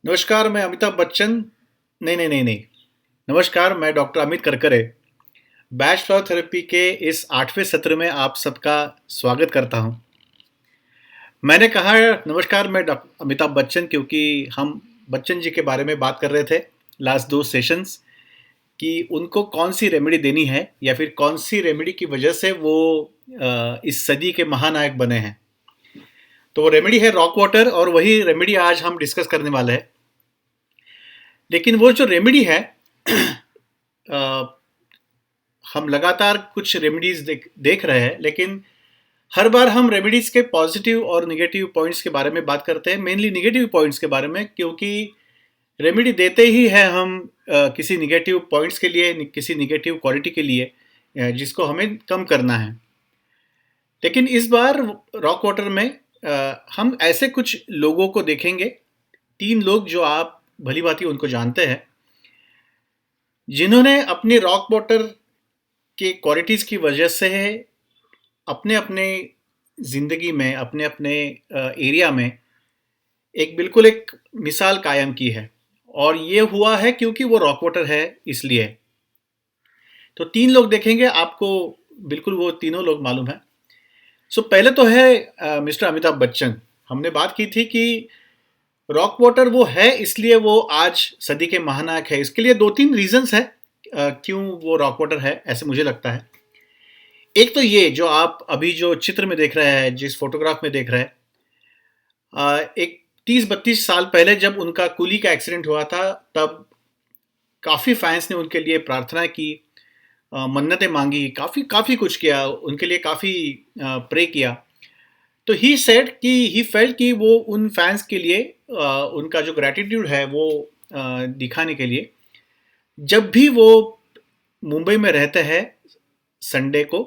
नमस्कार, मैं अमिताभ बच्चन। नहीं, नहीं, नहीं, नहीं। नमस्कार, मैं doctor Amit Karkare. Bachelor therapy के इस 8वें सत्र में आप सबका स्वागत करता हूं। मैंने कहा नमस्कार, मैं डॉक्टर अमिताभ बच्चन क्योंकि हम बच्चन जी के बारे में बात कर रहे थे लास्ट 2 सेशंस कि उनको कौन-सी रेमेडी देनी है या फिर कौन-सी रेमेडी की वजह से वो इस सदी के महानायक बने हैं। तो वो रेमेडी है रॉक वाटर और वही रेमेडी आज हम डिस्कस करने वाले हैं। लेकिन वो जो रेमेडी है अ, हम लगातार कुछ रेमेडीज देख रहे हैं, लेकिन हर बार हम रेमेडीज के पॉजिटिव और निगेटिव पॉइंट्स के बारे में बात करते हैं, मेनली निगेटिव पॉइंट्स के बारे में, क्योंकि रेमेडी देते ही है हम किसी निगेटिव पॉइंट्स के लिए, किसी निगेटिव क्वालिटी के लिए, जिसको हमें कम करना है। लेकिन इस बार रॉक वाटर में हम ऐसे कुछ लोगों को देखेंगे, 3 लोग जो आप भली भांति उनको जानते हैं, जिन्होंने अपनी रॉक वाटर के क्वालिटीज़ की वजह से अपने अपने ज़िंदगी में, अपने अपने एरिया में बिल्कुल एक मिसाल कायम की है। और ये हुआ है क्योंकि वो रॉक वाटर है, इसलिए। तो 3 लोग देखेंगे, आपको बिल्कुल वो तीनों लोग मालूम है। पहले तो है मिस्टर अमिताभ बच्चन। हमने बात की थी कि रॉक वाटर वो है इसलिए वो आज सदी के महानायक है। इसके लिए 2-3 रीजंस है क्यों वो रॉक वाटर है, ऐसे मुझे लगता है। एक तो ये जो आप अभी जो चित्र में देख रहे हैं, जिस फोटोग्राफ में देख रहे हैं, एक 30-32 साल पहले जब उनका कुली का एक्सीडेंट हुआ था, तब काफ़ी फैंस ने उनके लिए प्रार्थना की, मन्नतें मांगी, काफ़ी काफ़ी कुछ किया उनके लिए, काफ़ी प्रे किया। तो ही फेल्ट कि वो उन फैंस के लिए उनका जो ग्रैटिट्यूड है वो दिखाने के लिए, जब भी वो मुंबई में रहते हैं संडे को,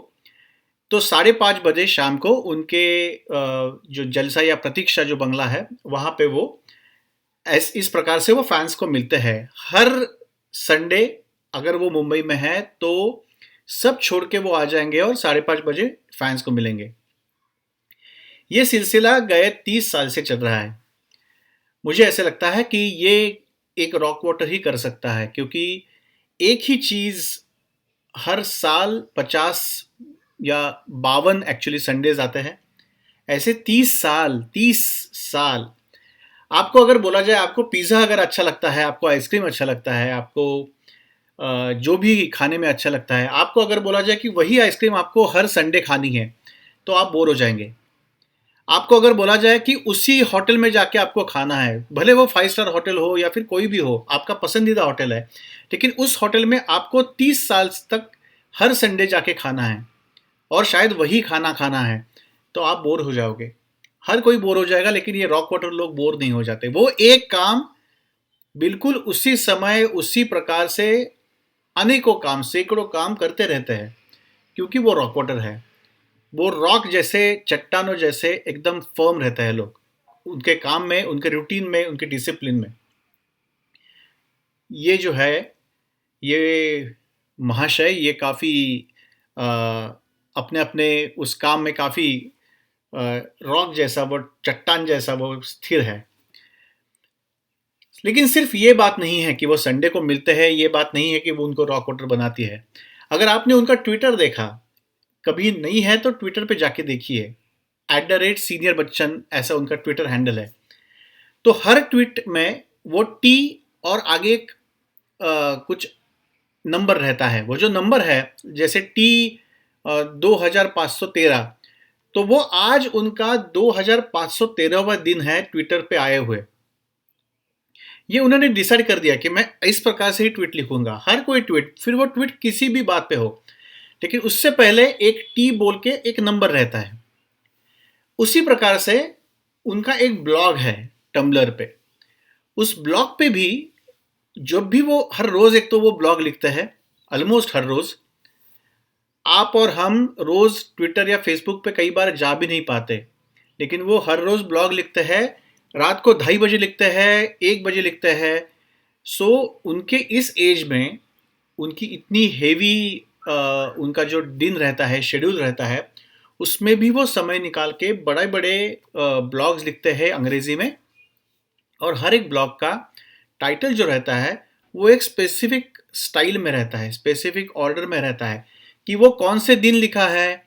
तो 5:30 बजे शाम को उनके जो जलसा या प्रतीक्षा जो बंगला है वहाँ पे वो इस प्रकार से वो फैंस को मिलते हैं। हर संडे अगर वो मुंबई में है तो सब छोड़ के वो आ जाएंगे और 5:30 बजे फैंस को मिलेंगे। ये सिलसिला गए 30 साल से चल रहा है। मुझे ऐसे लगता है कि ये एक रॉक वाटर ही कर सकता है, क्योंकि एक ही चीज़ हर साल 50 या 52 एक्चुअली संडेज आते हैं, ऐसे 30 साल। आपको अगर बोला जाए, आपको पिज़्ज़ा अगर अच्छा लगता है, आपको आइसक्रीम अच्छा लगता है, आपको जो भी खाने में अच्छा लगता है, आपको अगर बोला जाए कि वही आइसक्रीम आपको हर संडे खानी है, तो आप बोर हो जाएंगे। आपको अगर बोला जाए कि उसी होटल में जाके आपको खाना है, भले वो 5 स्टार होटल हो या फिर कोई भी हो, आपका पसंदीदा होटल है, लेकिन उस होटल में आपको 30 साल तक हर संडे जाके खाना है और शायद वही खाना खाना है, तो आप बोर हो जाओगे। हर कोई बोर हो जाएगा, लेकिन ये रॉक वाटर लोग बोर नहीं हो जाते। वो एक काम बिल्कुल उसी समय, उसी प्रकार से अनेकों काम, सैकड़ों काम करते रहते हैं, क्योंकि वो रॉक वाटर है। वो रॉक जैसे, चट्टानों जैसे एकदम फर्म रहते हैं लोग, उनके काम में, उनके रूटीन में, उनके डिसिप्लिन में। ये जो है, ये महाशय, ये काफ़ी अपने अपने उस काम में काफ़ी रॉक जैसा, वो चट्टान जैसा वो स्थिर है। लेकिन सिर्फ ये बात नहीं है कि वो संडे को मिलते हैं, ये बात नहीं है कि वो उनको रॉक वाटर बनाती है। अगर आपने उनका ट्विटर देखा, कभी नहीं है तो ट्विटर पे जाके देखिए, @senior बच्चन ऐसा उनका ट्विटर हैंडल है। तो हर ट्वीट में वो टी और आगे एक कुछ नंबर रहता है। वो जो नंबर है, जैसे टी 2513, तो वो आज उनका 2513वां दिन है ट्विटर पे आए हुए। ये उन्होंने डिसाइड कर दिया कि मैं इस प्रकार से ही ट्वीट लिखूंगा, हर कोई ट्वीट, फिर वो ट्वीट किसी भी बात पे हो, लेकिन उससे पहले एक टी बोल के एक नंबर रहता है। उसी प्रकार से उनका एक ब्लॉग है टम्बलर पे। उस ब्लॉग पे भी जब भी वो हर रोज, एक तो वो ब्लॉग लिखते हैं ऑलमोस्ट हर रोज। आप और हम रोज ट्विटर या फेसबुक पे कई बार जा भी नहीं पाते, लेकिन वो हर रोज ब्लॉग लिखते हैं। रात को 2:30 बजे लिखते हैं, 1 बजे लिखते हैं। सो उनके इस एज में उनकी इतनी हेवी उनका जो दिन रहता है, शेड्यूल रहता है, उसमें भी वो समय निकाल के बड़े बड़े ब्लॉग्स लिखते हैं अंग्रेजी में, और हर एक ब्लॉग का टाइटल जो रहता है वो एक स्पेसिफिक स्टाइल में रहता है, स्पेसिफिक ऑर्डर में रहता है कि वो कौन से दिन लिखा है,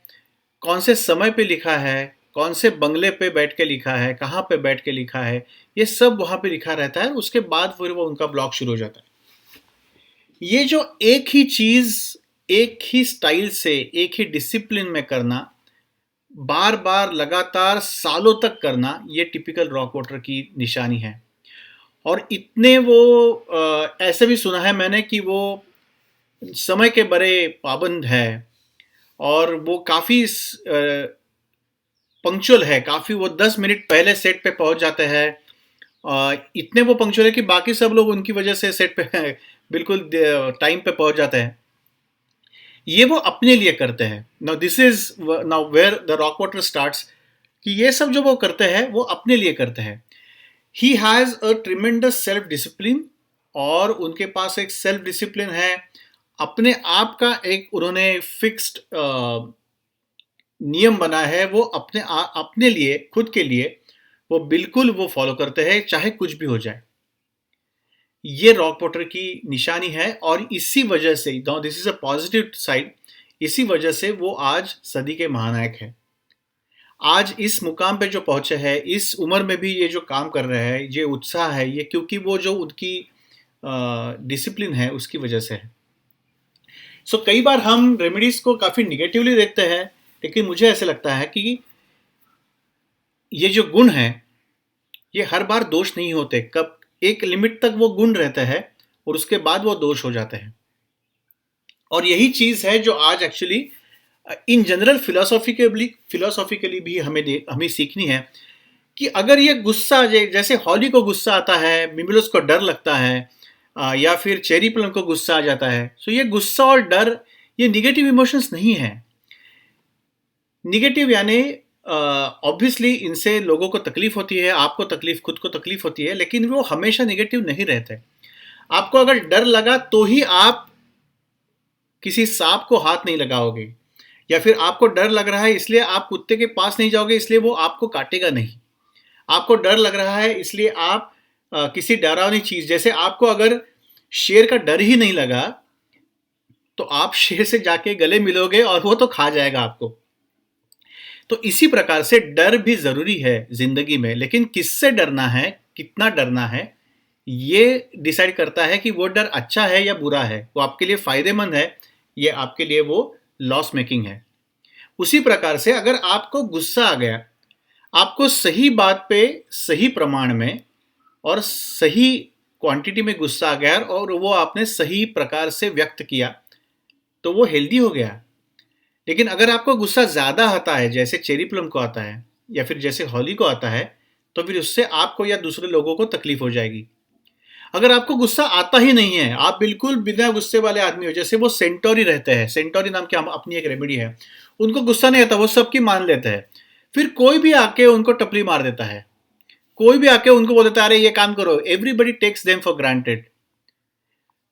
कौन से समय पे लिखा है, कौन से बंगले पे बैठ के लिखा है, कहाँ पे बैठ के लिखा है, ये सब वहाँ पे लिखा रहता है। उसके बाद फिर वो उनका ब्लॉग शुरू हो जाता है। ये जो एक ही चीज़, एक ही स्टाइल से, एक ही डिसिप्लिन में करना, बार बार लगातार सालों तक करना, ये टिपिकल रॉक वॉटर की निशानी है। और इतने वो ऐसे भी सुना है मैंने कि वो समय के बड़े पाबंद है और वो काफ़ी पंक्चुअल है, काफ़ी वो 10 मिनट पहले सेट पे पहुंच जाते हैं। इतने वो पंक्चुअल है कि बाकी सब लोग उनकी वजह से सेट पे बिल्कुल टाइम पे पहुंच जाते हैं। ये वो अपने लिए करते हैं। Now this is now where the rock water starts, कि ये सब जो वो करते हैं वो अपने लिए करते हैं। He has a tremendous self discipline, और उनके पास एक सेल्फ डिसिप्लिन है, अपने आप का एक उन्होंने फिक्स्ड नियम बना है, वो अपने लिए, खुद के लिए वो बिल्कुल वो फॉलो करते हैं, चाहे कुछ भी हो जाए। ये रॉक वॉटर की निशानी है और इसी वजह से, this is a positive side, इसी वजह से वो आज सदी के महानायक हैं। आज इस मुकाम पे जो पहुंचे हैं, इस उम्र में भी ये जो काम कर रहे हैं, ये उत्साह है, ये क्योंकि वो जो उनकी डिसिप्लिन है उसकी वजह से है। सो कई बार हम रेमेडीज को काफ़ी निगेटिवली देखते हैं, लेकिन मुझे ऐसे लगता है कि ये जो गुण है ये हर बार दोष नहीं होते, कब एक लिमिट तक वो गुण रहता है और उसके बाद वो दोष हो जाते हैं। और यही चीज़ है जो आज एक्चुअली इन जनरल फिलोसॉफिकली भी हमें सीखनी है कि अगर ये गुस्सा, जैसे हॉली को गुस्सा आता है, मिमिलोस को डर लगता है, या फिर चेरी प्लम को गुस्सा आ जाता है, तो ये गुस्सा और डर ये निगेटिव इमोशंस नहीं है। निगेटिव यानी ऑब्वियसली इनसे लोगों को तकलीफ होती है, आपको तकलीफ, खुद को तकलीफ होती है, लेकिन वो हमेशा निगेटिव नहीं रहते। आपको अगर डर लगा तो ही आप किसी सांप को हाथ नहीं लगाओगे, या फिर आपको डर लग रहा है इसलिए आप कुत्ते के पास नहीं जाओगे, इसलिए वो आपको काटेगा नहीं। आपको डर लग रहा है इसलिए आप किसी डरावनी चीज, जैसे आपको अगर शेर का डर ही नहीं लगा तो आप शेर से जाके गले मिलोगे और वो तो खा जाएगा आपको। तो इसी प्रकार से डर भी जरूरी है जिंदगी में, लेकिन किससे डरना है, कितना डरना है, ये डिसाइड करता है कि वो डर अच्छा है या बुरा है, वो आपके लिए फायदेमंद है, ये आपके लिए वो लॉस मेकिंग है। उसी प्रकार से अगर आपको गुस्सा आ गया, आपको सही बात पे सही प्रमाण में और सही क्वांटिटी में गुस्सा आ गया और वो आपने सही प्रकार से व्यक्त किया, तो वो हेल्दी हो गया। लेकिन अगर आपको गुस्सा ज़्यादा आता है, जैसे चेरी प्लम को आता है या फिर जैसे हॉली को आता है, तो फिर उससे आपको या दूसरे लोगों को तकलीफ हो जाएगी। अगर आपको गुस्सा आता ही नहीं है, आप बिल्कुल बिना गुस्से वाले आदमी हो, जैसे वो सेंटोरी रहते हैं, सेंटोरी नाम की अपनी एक रेमेडी है, उनको गुस्सा नहीं आता, वो सबकी मान लेते हैं, फिर कोई भी आके उनको टपली मार देता है, कोई भी आके उनको बोल देता है अरे ये काम करो, everybody takes them for granted.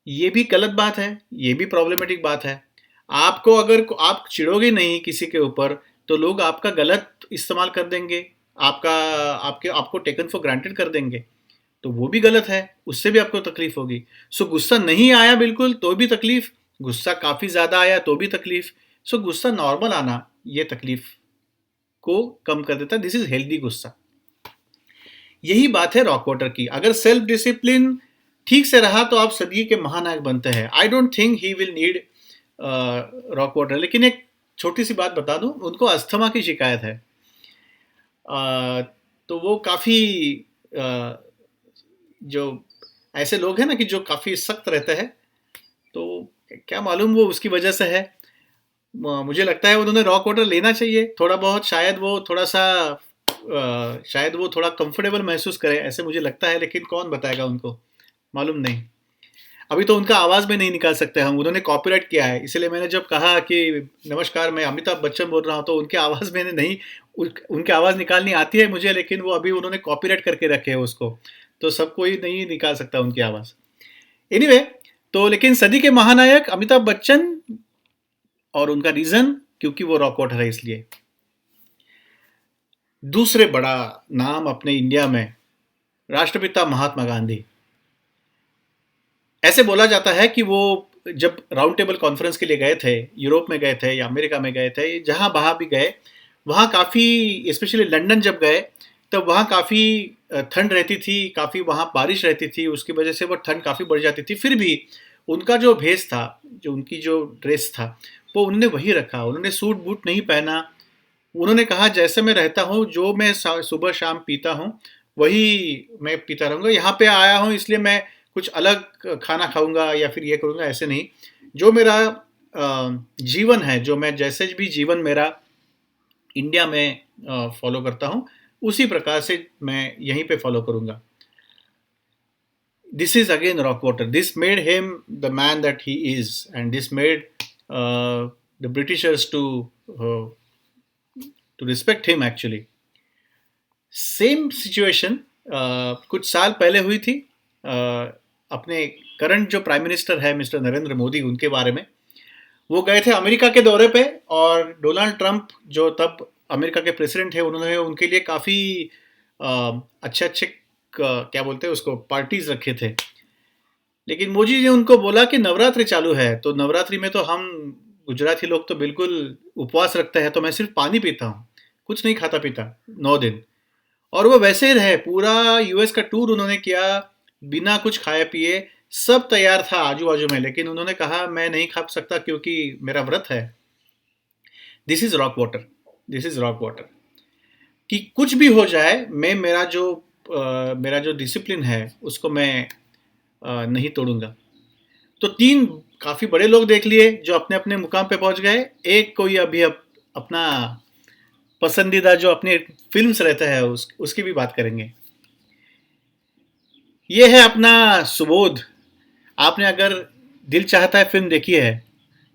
ये भी गलत बात है, ये भी प्रॉब्लमेटिक बात है। आपको अगर आप चिढ़ोगे नहीं किसी के ऊपर, तो लोग आपका गलत इस्तेमाल कर देंगे, आपका आपके आपको टेकन फॉर ग्रांटेड कर देंगे, तो वो भी गलत है, उससे भी आपको तकलीफ होगी। सो गुस्सा नहीं आया बिल्कुल तो भी तकलीफ, गुस्सा काफ़ी ज़्यादा आया तो भी तकलीफ। सो गुस्सा नॉर्मल आना ये तकलीफ को कम कर देता है। दिस इज हेल्दी गुस्सा। यही बात है रॉक वाटर की। अगर सेल्फ डिसिप्लिन ठीक से रहा तो आप सदी के महानायक बनते हैं। I don't think he will need rock water. लेकिन एक छोटी सी बात बता दूं, उनको अस्थमा की शिकायत है। तो वो काफ़ी जो ऐसे लोग हैं ना कि जो काफ़ी सख्त रहते हैं, तो क्या मालूम वो उसकी वजह से है। मुझे लगता है उन्होंने रॉक वाटर लेना चाहिए थोड़ा बहुत, शायद वो थोड़ा सा शायद वो थोड़ा कंफर्टेबल महसूस करे, ऐसे मुझे लगता है, लेकिन कौन बताएगा उनको, मालूम नहीं। अभी तो उनका आवाज़ में नहीं निकाल सकते हम, उन्होंने कॉपीराइट किया है, इसलिए मैंने जब कहा कि नमस्कार मैं अमिताभ बच्चन बोल रहा हूँ, तो उनके आवाज़ मैंने नहीं, उनकी आवाज़ निकालनी आती है मुझे, लेकिन वो अभी उन्होंने कॉपीराइट करके रखे है उसको, तो सब कोई नहीं निकाल सकता उनकी आवाज़। एनीवे, तो लेकिन सदी के महानायक अमिताभ बच्चन, और उनका रीज़न क्योंकि वो रॉक वाटर है इसलिए। दूसरे बड़ा नाम अपने इंडिया में राष्ट्रपिता महात्मा गांधी। ऐसे बोला जाता है कि वो जब राउंड टेबल कॉन्फ्रेंस के लिए गए थे, यूरोप में गए थे या अमेरिका में गए थे, जहाँ वहाँ भी गए, वहाँ काफ़ी, स्पेशली लंदन जब गए, तब वहाँ काफ़ी ठंड रहती थी, काफ़ी वहाँ बारिश रहती थी, उसकी वजह से वो ठंड काफ़ी बढ़ जाती थी। फिर भी उनका जो भेष था, जो उनकी जो ड्रेस था, वो उन्होंने वही रखा। उन्होंने सूट बूट नहीं पहना। उन्होंने कहा जैसे मैं रहता हूँ, जो मैं सुबह शाम पीता हूँ, वही मैं पीता रहूँगा। यहाँ पे आया हूँ इसलिए मैं कुछ अलग खाना खाऊंगा या फिर ये करूँगा, ऐसे नहीं। जो मेरा जीवन है, जो मैं जैसे भी जीवन मेरा इंडिया में फॉलो करता हूँ, उसी प्रकार से मैं यहीं पे फॉलो करूँगा। This is again Rockwater. This made him the man that he is, and this made the Britishers uh, to respect him actually. Same situation कुछ साल पहले हुई थी अपने करंट जो प्राइम मिनिस्टर है मिस्टर नरेंद्र मोदी, उनके बारे में। वो गए थे अमेरिका के दौरे पे, और डोनाल्ड ट्रंप जो तब अमेरिका के प्रेसिडेंट है, उन्होंने उनके लिए काफ़ी अच्छे अच्छे क्या बोलते हैं उसको, पार्टीज रखे थे। लेकिन मोदी जी ने उनको बोला कि नवरात्रि चालू है, तो नवरात्रि में तो हम गुजराती लोग तो बिल्कुल उपवास रखते हैं, तो मैं सिर्फ पानी पीता हूँ, कुछ नहीं खाता पीता 9 दिन। और वो वैसे ही रहे। पूरा यूएस का टूर उन्होंने किया, बिना कुछ खाए पिए, सब तैयार था आजू बाजू में, लेकिन उन्होंने कहा मैं नहीं खा सकता क्योंकि मेरा व्रत है। This is rock water, this is rock water. कि कुछ भी हो जाए, मैं मेरा जो डिसिप्लिन है उसको मैं नहीं तोड़ूंगा। तो 3 काफ़ी बड़े लोग देख लिए जो अपने अपने मुकाम पे पहुंच गए। एक कोई अभी अपना पसंदीदा जो अपने फिल्म्स रहता है उसकी भी बात करेंगे। ये है अपना सुबोध। आपने अगर दिल चाहता है फिल्म देखी है,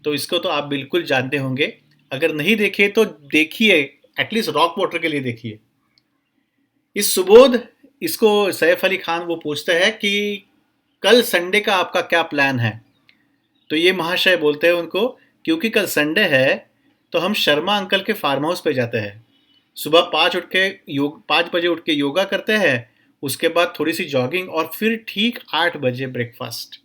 तो इसको तो आप बिल्कुल जानते होंगे। अगर नहीं देखिए तो देखिए, एटलीस्ट रॉक वाटर के लिए देखिए। इस सुबोध, इसको सैफ अली खान वो पूछते हैं कि कल संडे का आपका क्या प्लान है। तो ये महाशय बोलते हैं उनको, क्योंकि कल संडे है तो हम शर्मा अंकल के फार्म हाउस पे जाते हैं। सुबह 5 बजे उठ के योगा करते हैं, उसके बाद थोड़ी सी जॉगिंग, और फिर ठीक 8 बजे breakfast.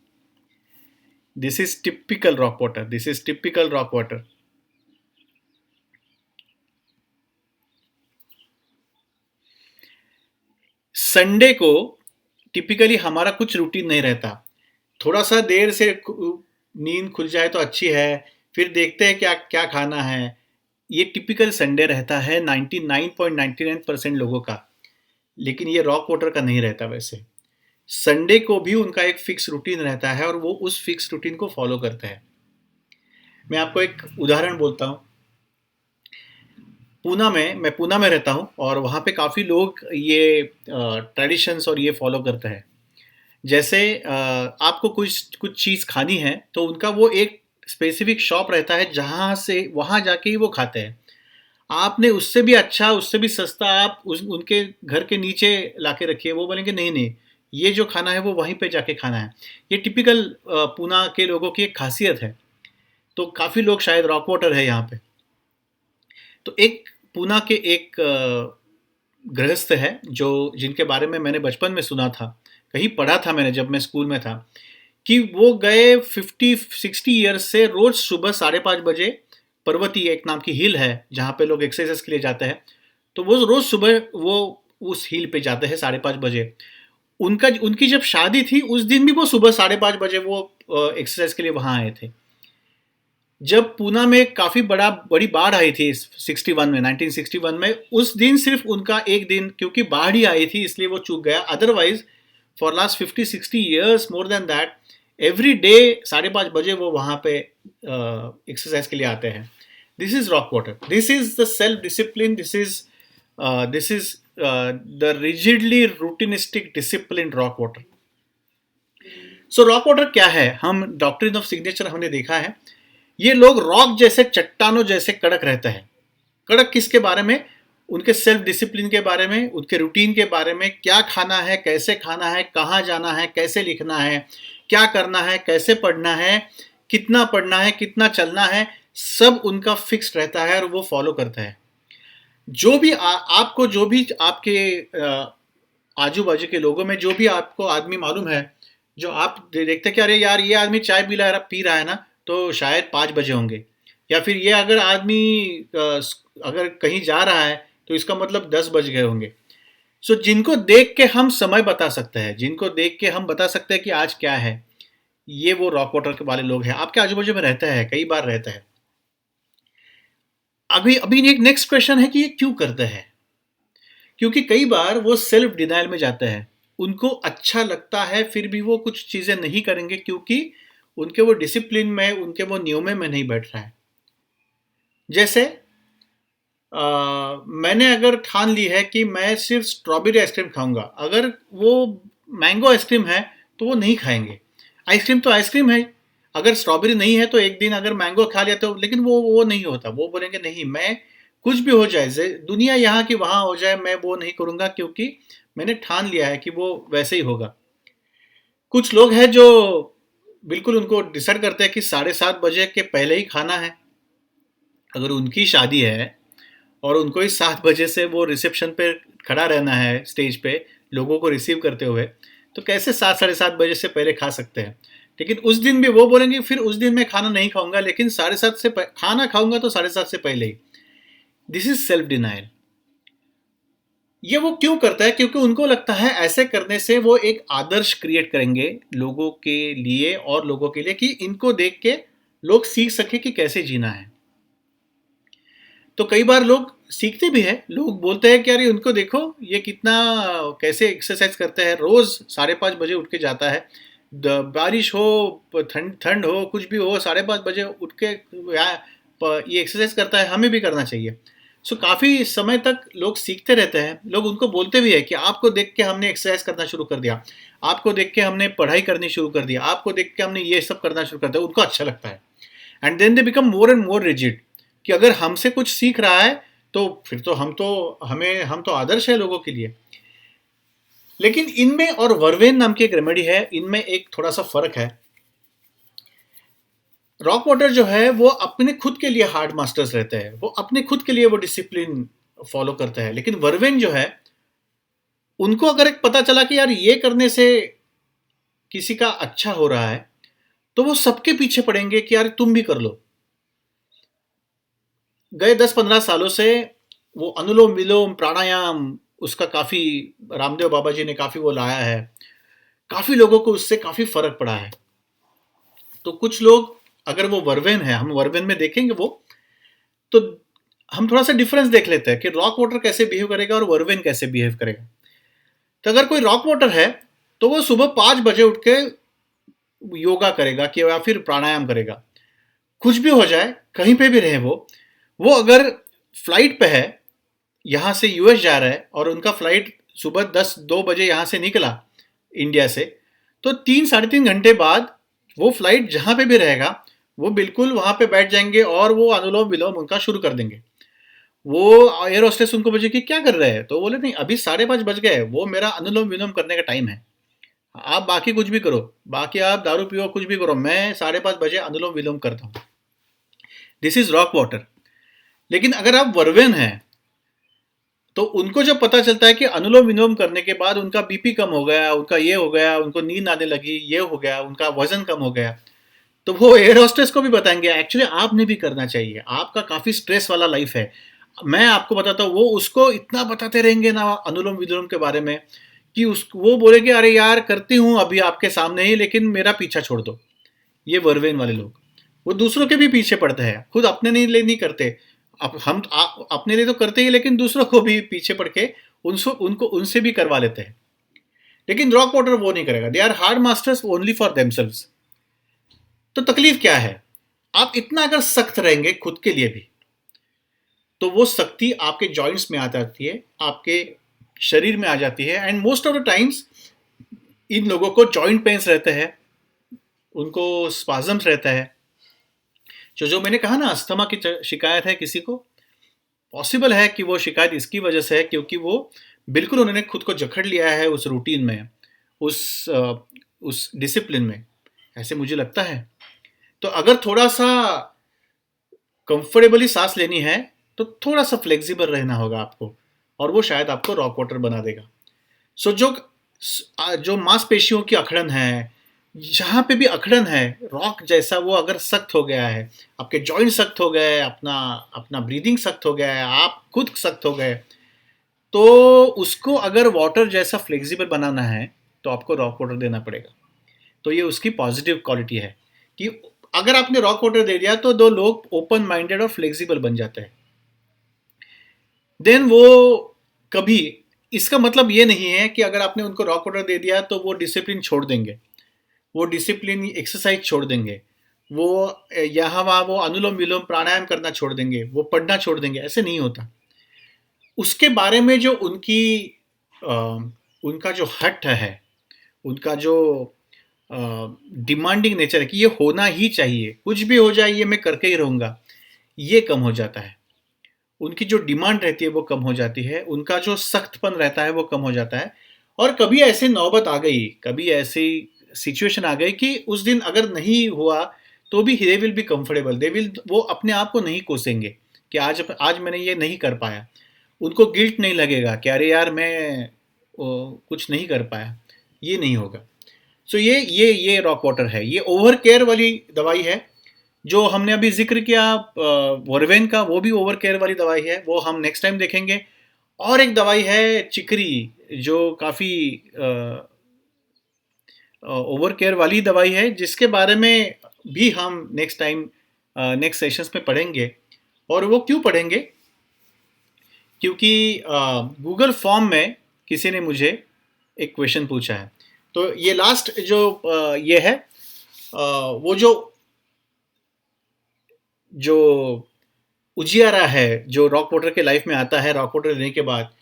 This is typical rock water, this is typical rock water. Sunday को टिपिकली हमारा कुछ रूटीन नहीं रहता। थोड़ा सा देर से नींद खुल जाए तो अच्छी है, फिर देखते हैं क्या क्या खाना है। ये टिपिकल संडे रहता है 99.99% लोगों का, लेकिन ये रॉक वाटर का नहीं रहता। वैसे संडे को भी उनका एक फिक्स रूटीन रहता है और वो उस फिक्स रूटीन को फॉलो करते हैं। मैं आपको एक उदाहरण बोलता हूँ। मैं पूना में रहता हूँ, और वहाँ पे काफ़ी लोग ये ट्रेडिशंस और ये फॉलो करते हैं। जैसे आपको कुछ कुछ चीज़ खानी है, तो उनका वो एक स्पेसिफिक शॉप रहता है जहाँ से वहाँ जाके ही वो खाते हैं। आपने उससे भी अच्छा, उससे भी सस्ता आप उनके घर के नीचे लाके रखिए, वो बोलेंगे नहीं नहीं, ये जो खाना है वो वहीं पे जाके खाना है। ये टिपिकल पूना के लोगों की एक खासियत है। तो काफ़ी लोग, शायद रॉक वाटर है यहाँ पे। तो एक पूना के एक गृहस्थ है जो, जिनके बारे में मैंने बचपन में सुना था, कहीं पढ़ा था मैंने जब मैं स्कूल में था, कि वो गए 50-60 ईयर्स से रोज सुबह 5:30 बजे, पर्वती एक नाम की हिल है जहाँ पे लोग एक्सरसाइज के लिए जाते हैं, तो वो रोज सुबह वो उस हिल पे जाते हैं 5:30 बजे। उनकी जब शादी थी उस दिन भी वो सुबह 5:30 बजे वो एक्सरसाइज के लिए वहाँ आए थे। जब पूना में काफ़ी बड़ी बाढ़ आई थी 1961 में, उस दिन सिर्फ उनका एक दिन, क्योंकि बाढ़ ही आई थी इसलिए वो चूक गया। Otherwise for last 50-60 years, more than that, every day 5:30 बजे वो वहाँ पे एक्सरसाइज के लिए आते हैं। This is rock water, this is the self discipline, this is the rigidly routinistic discipline rock water. So rock water क्या है? हम डॉक्ट्रिन ऑफ सिग्नेचर हमने देखा है। ये लोग रॉक जैसे, चट्टानों जैसे कड़क रहते हैं। कड़क किसके बारे में? उनके सेल्फ डिसिप्लिन के बारे में, उनके रूटीन के बारे में, क्या खाना है, कैसे खाना है, कहाँ जाना है, कैसे लिखना है, क्या करना है, कैसे पढ़ना है, कितना चलना है, सब उनका फिक्स रहता है और वो फॉलो करता है। जो भी आपको जो भी आपके आजू बाजू के लोगों में जो भी आपको आदमी मालूम है, जो आप देखते हैं कि अरे यार ये आदमी चाय पी रहा है ना, तो शायद 5 बजे होंगे, या फिर ये अगर आदमी अगर कहीं जा रहा है तो इसका मतलब 10 बज गए होंगे। सो जिनको देख के हम समय बता सकते हैं, जिनको देख के हम बता सकते हैं कि आज क्या है, ये वो रॉक वाटर के वाले लोग हैं। आपके आजू बाजू में रहता है, कई बार रहता है। अभी अभी एक नेक्स्ट क्वेश्चन है कि ये क्यों करते हैं। क्योंकि कई बार वो सेल्फ डिनायल में जाते हैं, उनको अच्छा लगता है फिर भी वो कुछ चीज़ें नहीं करेंगे, क्योंकि उनके वो डिसिप्लिन में, उनके वो नियमों में नहीं बैठ रहा है। जैसे मैंने अगर ठान ली है कि मैं सिर्फ स्ट्रॉबेरी आइसक्रीम खाऊंगा, अगर वो मैंगो आइसक्रीम है तो वो नहीं खाएंगे। आइसक्रीम तो आइसक्रीम है, अगर स्ट्रॉबेरी नहीं है तो एक दिन अगर मैंगो खा लिया तो, लेकिन वो नहीं होता। वो बोलेंगे नहीं, मैं कुछ भी हो जाए, दुनिया यहाँ की वहाँ हो जाए, मैं वो नहीं करूँगा, क्योंकि मैंने ठान लिया है कि वो वैसे ही होगा। कुछ लोग हैं जो बिल्कुल उनको डिसाइड करते हैं कि 7:30 बजे के पहले ही खाना है। अगर उनकी शादी है और उनको ही 7 बजे से वो रिसेप्शन पे खड़ा रहना है, स्टेज पे लोगों को रिसीव करते हुए, तो कैसे 7 साढ़े 7 बजे से पहले खा सकते हैं। लेकिन उस दिन भी वो बोलेंगे फिर उस दिन मैं खाना नहीं खाऊंगा, लेकिन 7:30 से खाना खाऊंगा तो 7:30 से पहले ही। This is self denial. ये वो क्यों करता है? क्योंकि उनको लगता है ऐसे करने से वो एक आदर्श क्रिएट करेंगे लोगों के लिए और लोगों के लिए, कि इनको देख के लोग सीख सके कि कैसे जीना है। तो कई बार लोग सीखते भी हैं, लोग बोलते हैं कि अरे उनको देखो ये कितना कैसे एक्सरसाइज करते हैं, रोज 5:30 बजे उठ के जाता है, बारिश हो, ठंड ठंड हो, कुछ भी हो, 5:30 बजे उठ के ये एक्सरसाइज करता है, हमें भी करना चाहिए। सो काफ़ी समय तक लोग सीखते रहते हैं। लोग उनको बोलते भी है कि आपको देख के हमने एक्सरसाइज करना शुरू कर दिया, आपको देख के हमने पढ़ाई करनी शुरू कर दिया, आपको देख के हमने ये सब करना शुरू कर दिया। उनको अच्छा लगता है, and then they become more and more rigid, कि अगर हमसे कुछ सीख रहा है तो फिर तो हम तो आदर्श है लोगों के लिए। लेकिन इनमें और वर्वेन नाम की एक रेमेडी है, इनमें एक थोड़ा सा फर्क है। रॉक वाटर जो है वो अपने खुद के लिए हार्ड मास्टर्स रहते हैं, वो अपने खुद के लिए वो डिसिप्लिन फॉलो करते हैं। लेकिन वर्वेन जो है, उनको अगर एक पता चला कि यार ये करने से किसी का अच्छा हो रहा है, तो वो सबके पीछे पड़ेंगे कि यार तुम भी कर लो। गए 10-15 सालों से वो अनुलोम विलोम प्राणायाम, उसका काफ़ी, रामदेव बाबा जी ने काफ़ी वो लाया है, काफ़ी लोगों को उससे काफ़ी फर्क पड़ा है। तो कुछ लोग, अगर वो वर्वेन है, हम वर्वेन में देखेंगे वो, तो हम थोड़ा सा डिफरेंस देख लेते हैं कि रॉक वाटर कैसे बिहेव करेगा और वर्वेन कैसे बिहेव करेगा। तो अगर कोई रॉक वाटर है तो वो सुबह 5 बजे उठ के योगा करेगा कि या फिर प्राणायाम करेगा, कुछ भी हो जाए, कहीं पे भी रहे वो अगर फ्लाइट पे है, यहाँ से यूएस जा रहा है और उनका फ्लाइट सुबह 2 बजे यहाँ से निकला इंडिया से, तो 3-3.5 घंटे बाद वो फ्लाइट जहाँ पे भी रहेगा, वो बिल्कुल वहाँ पे बैठ जाएंगे और वो अनुलोम विलोम उनका शुरू कर देंगे। वो एयर होस्टेस उनको पूछे कि क्या कर रहे हैं, तो बोले नहीं अभी 5:30 बज गए, वो मेरा अनुलोम विलोम करने का टाइम है, आप बाकी कुछ भी करो, बाकी आप दारू पियो, कुछ भी करो, मैं 5:30 बजे अनुलोम विलोम करता हूँ। This is rock water. लेकिन अगर आप वर्वेन हैं, तो उनको जब पता चलता है कि अनुलोम विलोम करने के बाद उनका बीपी कम हो गया, उनका ये हो गया, उनको नींद आने लगी, ये हो गया, उनका वजन कम हो गया, तो वो एयर होस्टेस को भी बताएंगे एक्चुअली आपने भी करना चाहिए, आपका काफ़ी स्ट्रेस वाला लाइफ है। मैं आपको बताता हूँ, वो उसको इतना बताते रहेंगे ना अनुलोम विलोम के बारे में, कि वो बोलेंगे अरे यार करती हूँ अभी आपके सामने ही, लेकिन मेरा पीछा छोड़ दो। ये वर्वेन वाले लोग, वो दूसरों के भी पीछे पड़ते हैं, खुद अपने नहीं करते। अब हम अपने लिए तो करते ही, लेकिन दूसरों को भी पीछे पड़ के उनसे भी करवा लेते हैं। लेकिन रॉक वाटर वो नहीं करेगा, they are hard masters only for themselves. तो तकलीफ क्या है? आप इतना अगर सख्त रहेंगे खुद के लिए भी, तो वो सख्ती आपके जॉइंट्स में आ जाती है, आपके शरीर में आ जाती है, and most of the times in लोगों को जॉइंट पेन्स रहते हैं, उनको स्पाजम्स रहता है। जो मैंने कहा ना, अस्थमा की शिकायत है किसी को, पॉसिबल है कि वो शिकायत इसकी वजह से है क्योंकि वो बिल्कुल उन्होंने खुद को जकड़ लिया है उस रूटीन में, उस डिसिप्लिन में, ऐसे मुझे लगता है। तो अगर थोड़ा सा कंफर्टेबली सांस लेनी है तो थोड़ा सा फ्लेक्सिबल रहना होगा आपको, और वो शायद आपको रॉक वाटर बना देगा। सो जो मांसपेशियों की अकड़न है, जहाँ पे भी अकड़न है, रॉक जैसा वो अगर सख्त हो गया है, आपके जॉइंट सख्त हो गए, अपना अपना ब्रीदिंग सख्त हो गया है, आप खुद सख्त हो गए, तो उसको अगर वाटर जैसा फ्लेक्सिबल बनाना है तो आपको रॉक वाटर देना पड़ेगा। तो ये उसकी पॉजिटिव क्वालिटी है कि अगर आपने रॉक वाटर दे दिया तो दो लोग ओपन माइंडेड और फ्लेक्सिबल बन जाते हैं। देन वो कभी, इसका मतलब ये नहीं है कि अगर आपने उनको रॉक वाटर दे दिया तो वो डिसिप्लिन छोड़ देंगे, वो डिसिप्लिन एक्सरसाइज छोड़ देंगे, वो यहाँ वहाँ वो अनुलोम विलोम प्राणायाम करना छोड़ देंगे, वो पढ़ना छोड़ देंगे, ऐसे नहीं होता। उसके बारे में जो अ, उनका जो हट है, उनका जो डिमांडिंग नेचर है कि ये होना ही चाहिए, कुछ भी हो जाए ये मैं करके ही रहूँगा, ये कम हो जाता है। उनकी जो डिमांड रहती है वो कम हो जाती है, उनका जो सख्तपन रहता है वो कम हो जाता है। और कभी ऐसी नौबत आ गई, कभी ऐसी सिचुएशन आ गई कि उस दिन अगर नहीं हुआ तो भी they will be comfortable, they will, वो अपने आप को नहीं कोसेंगे कि आज आज मैंने ये नहीं कर पाया। उनको गिल्ट नहीं लगेगा कि अरे यार मैं कुछ नहीं कर पाया, ये नहीं होगा। सो ये रॉक वाटर है, ये ओवर केयर वाली दवाई है। जो हमने अभी जिक्र किया वर्वेन का, वो भी ओवर केयर वाली दवाई है, वो हम नेक्स्ट टाइम देखेंगे। और एक दवाई है चिकरी, जो काफ़ी ओवर केयर वाली दवाई है, जिसके बारे में भी हम नेक्स्ट टाइम नेक्स्ट सेशंस में पढ़ेंगे। और वो क्यों पढ़ेंगे, क्योंकि गूगल फॉर्म में किसी ने मुझे एक क्वेश्चन पूछा है। तो ये लास्ट जो ये है, वो जो जो उजियारा है जो रॉक वाटर के लाइफ में आता है रॉक वाटर लेने के बाद,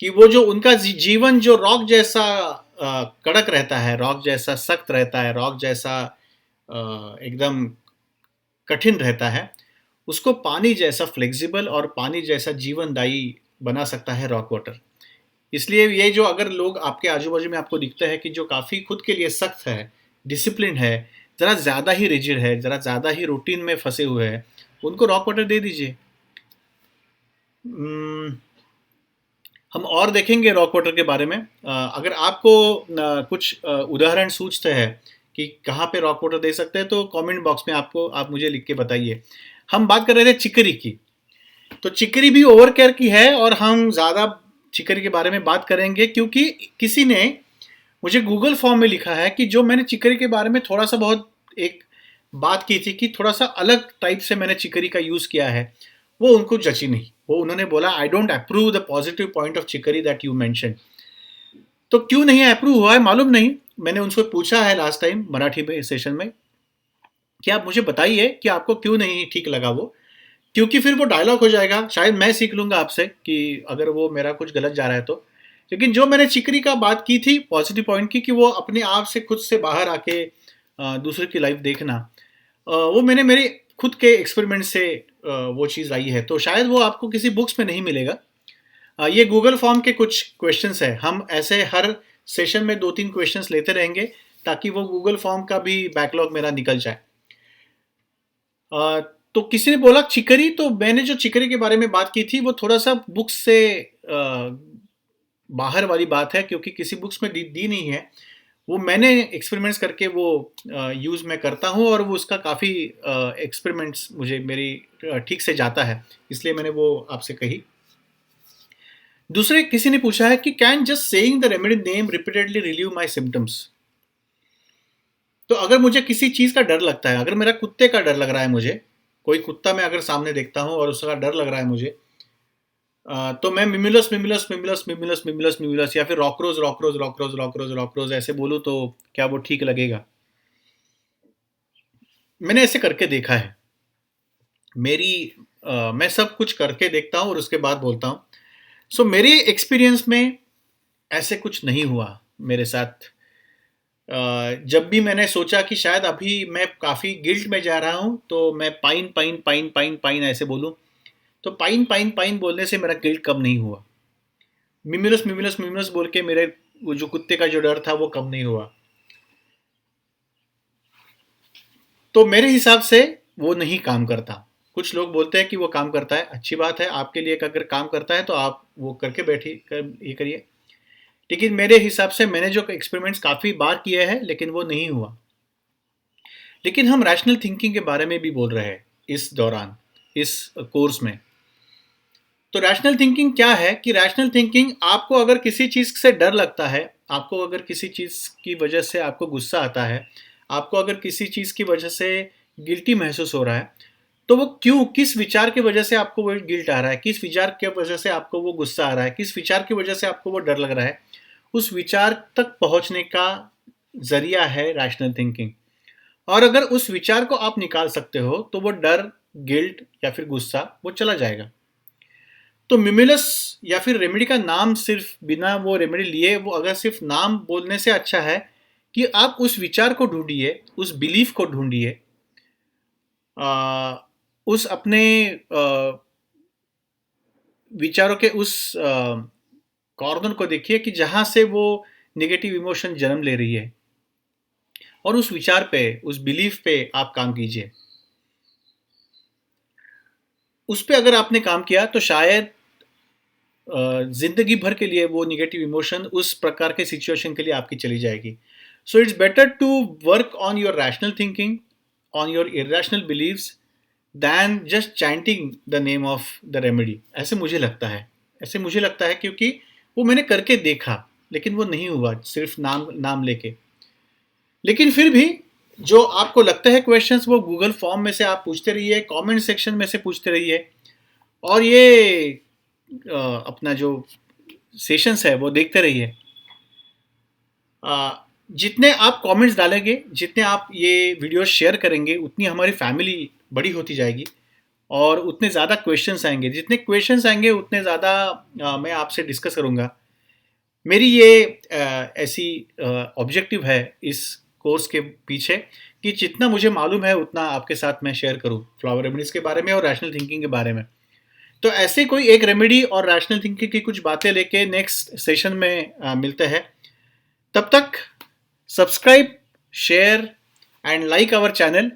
कि वो जो उनका जीवन जो रॉक जैसा कड़क रहता है, रॉक जैसा सख्त रहता है, रॉक जैसा एकदम कठिन रहता है, उसको पानी जैसा फ्लेक्सिबल और पानी जैसा जीवनदायी बना सकता है रॉक वाटर। इसलिए ये जो अगर लोग आपके आजू बाजू में आपको दिखता है कि जो काफ़ी खुद के लिए सख्त है, डिसिप्लिन है, ज़रा ज़्यादा ही रिजिड है, ज़रा ज़्यादा ही रूटीन में फंसे हुए हैं, उनको रॉक वाटर दे दीजिए। हम और देखेंगे रॉक वाटर के बारे में। अगर आपको कुछ उदाहरण सूझते हैं कि कहाँ पे रॉक वाटर दे सकते हैं तो कमेंट बॉक्स में आप मुझे लिख के बताइए। हम बात कर रहे थे चिकरी की, तो चिकरी भी ओवर केयर की है और हम ज़्यादा चिकरी के बारे में बात करेंगे क्योंकि किसी ने मुझे गूगल फॉर्म में लिखा है कि जो मैंने चिकरी के बारे में थोड़ा सा बहुत एक बात की थी कि थोड़ा सा अलग टाइप से मैंने चिकरी का यूज़ किया है, वो उनको जची नहीं। वो उन्होंने बोला I don't approve the positive point of chicory that you mention. तो क्यों नहीं अप्रूव हुआ है मालूम नहीं। मैंने उनसे पूछा है लास्ट टाइम मराठी में सेशन में कि आप मुझे बताइए कि आपको क्यों नहीं ठीक लगा वो, क्योंकि फिर वो डायलॉग हो जाएगा, शायद मैं सीख लूँगा आपसे कि अगर वो मेरा कुछ गलत जा रहा है तो। लेकिन जो मैंने चिकरी का बात की थी पॉजिटिव पॉइंट की कि वो अपने आप से खुद से बाहर आके दूसरे की लाइफ देखना, वो मैंने मेरे खुद के एक्सपेरिमेंट से वो चीज़ आई है, तो शायद वो आपको किसी बुक्स में नहीं मिलेगा। ये गूगल फॉर्म के कुछ क्वेश्चंस है, हम ऐसे हर सेशन में 2-3 क्वेश्चंस लेते रहेंगे ताकि वो गूगल फॉर्म का भी बैकलॉग मेरा निकल जाए। तो किसी ने बोला चिकरी, तो मैंने जो चिकरी के बारे में बात की थी वो थोड़ा सा बुक्स से बाहर वाली बात है क्योंकि किसी बुक्स में दी नहीं है। वो मैंने एक्सपेरिमेंट्स करके वो यूज़ मैं करता हूँ और वो उसका काफ़ी एक्सपेरिमेंट्स मुझे मेरी ठीक से जाता है, इसलिए मैंने वो आपसे कही। दूसरे किसी ने पूछा है कि can just saying the remedy name repeatedly relieve my symptoms. तो अगर मुझे किसी चीज़ का डर लगता है, अगर मेरा कुत्ते का डर लग रहा है, मुझे कोई कुत्ता मैं अगर सामने देखता हूँ और उसका डर लग रहा है मुझे, तो मैं मिमिलस मिमिलस मिमिलस मिमिलस मिमिलस मिमिलस या फिर रॉकरोज रॉकरोज रॉकरोज रॉकरोज रॉकरोज ऐसे बोलूँ तो क्या वो ठीक लगेगा? मैंने ऐसे करके देखा है। मैं सब कुछ करके देखता हूँ और उसके बाद बोलता हूँ। सो मेरे एक्सपीरियंस में ऐसे कुछ नहीं हुआ मेरे साथ। जब भी मैंने सोचा कि शायद अभी मैं काफ़ी गिल्ट में जा रहा हूँ तो मैं pine pine pine pine pine ऐसे बोलूँ, तो पाइन पाइन पाइन बोलने से मेरा गिल्ट कम नहीं हुआ। मिमिलस मिमिलस मिमिलस बोल के मेरे वो जो कुत्ते का जो डर था वो कम नहीं हुआ। तो मेरे हिसाब से वो नहीं काम करता। कुछ लोग बोलते हैं कि वो काम करता है, अच्छी बात है आपके लिए, अगर काम करता है तो आप वो करके ये करिए। लेकिन मेरे हिसाब से मैंने जो एक्सपेरिमेंट्स काफ़ी बार किए हैं लेकिन वो नहीं हुआ। लेकिन हम रैशनल थिंकिंग के बारे में भी बोल रहे हैं इस दौरान, इस कोर्स में। तो रैशनल थिंकिंग क्या है कि रैशनल थिंकिंग, आपको अगर किसी चीज़ से डर लगता है, आपको अगर किसी चीज़ की वजह से आपको गुस्सा आता है, आपको अगर किसी चीज़ की वजह से गिल्टी महसूस हो रहा है, तो वो क्यों, किस विचार की वजह से आपको वो गिल्ट आ रहा है, किस विचार की वजह से आपको वो गुस्सा आ रहा है, किस विचार की वजह से आपको वो डर लग रहा है, उस विचार तक पहुंचने का जरिया है रैशनल थिंकिंग। और अगर उस विचार को आप निकाल सकते हो तो वो डर, गिल्ट या फिर गुस्सा वो चला जाएगा। तो मिमिलस या फिर रेमेडी का नाम सिर्फ बिना वो रेमेडी लिए, वो अगर सिर्फ नाम बोलने से अच्छा है कि आप उस विचार को ढूंढिए, उस बिलीफ को ढूंढिए, उस अपने विचारों के उस कॉर्नर को देखिए कि जहां से वो नेगेटिव इमोशन जन्म ले रही है, और उस विचार पे, उस बिलीफ पे आप काम कीजिए। उस पे अगर आपने काम किया तो शायद जिंदगी भर के लिए वो निगेटिव इमोशन उस प्रकार के सिचुएशन के लिए आपकी चली जाएगी। So it's better to work on your rational thinking, on your irrational beliefs, than just chanting the name of the remedy. ऐसे मुझे लगता है, ऐसे मुझे लगता है, क्योंकि वो मैंने करके देखा लेकिन वो नहीं हुआ सिर्फ नाम नाम लेके। लेकिन फिर भी जो आपको लगता है क्वेश्चंस, वो गूगल फॉर्म में से आप पूछते रहिए, कमेंट सेक्शन में से पूछते रहिए, और ये अपना जो सेशंस है वो देखते रहिए। जितने आप कमेंट्स डालेंगे, जितने आप ये वीडियो शेयर करेंगे, उतनी हमारी फैमिली बड़ी होती जाएगी और उतने ज़्यादा क्वेश्चंस आएंगे। जितने क्वेश्चंस आएंगे उतने ज़्यादा मैं आपसे डिस्कस करूँगा। मेरी ये ऐसी ऑब्जेक्टिव है इस कोर्स के पीछे कि जितना मुझे मालूम है उतना आपके साथ मैं शेयर करूँ फ्लावर रेमेडीज़ के बारे में और रैशनल थिंकिंग के बारे में। तो ऐसे कोई एक रेमेडी और रैशनल थिंकिंग की कुछ बातें लेके नेक्स्ट सेशन में मिलते हैं। तब तक subscribe, share and like our channel.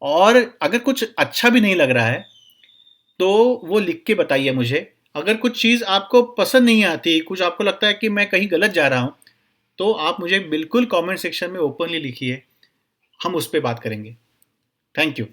और अगर कुछ अच्छा भी नहीं लग रहा है तो वो लिख के बताइए मुझे। अगर कुछ चीज़ आपको पसंद नहीं आती, कुछ आपको लगता है कि मैं कहीं गलत जा रहा हूँ, तो आप मुझे बिल्कुल कमेंट सेक्शन में ओपनली लिखिए, हम उस पर बात करेंगे। Thank you.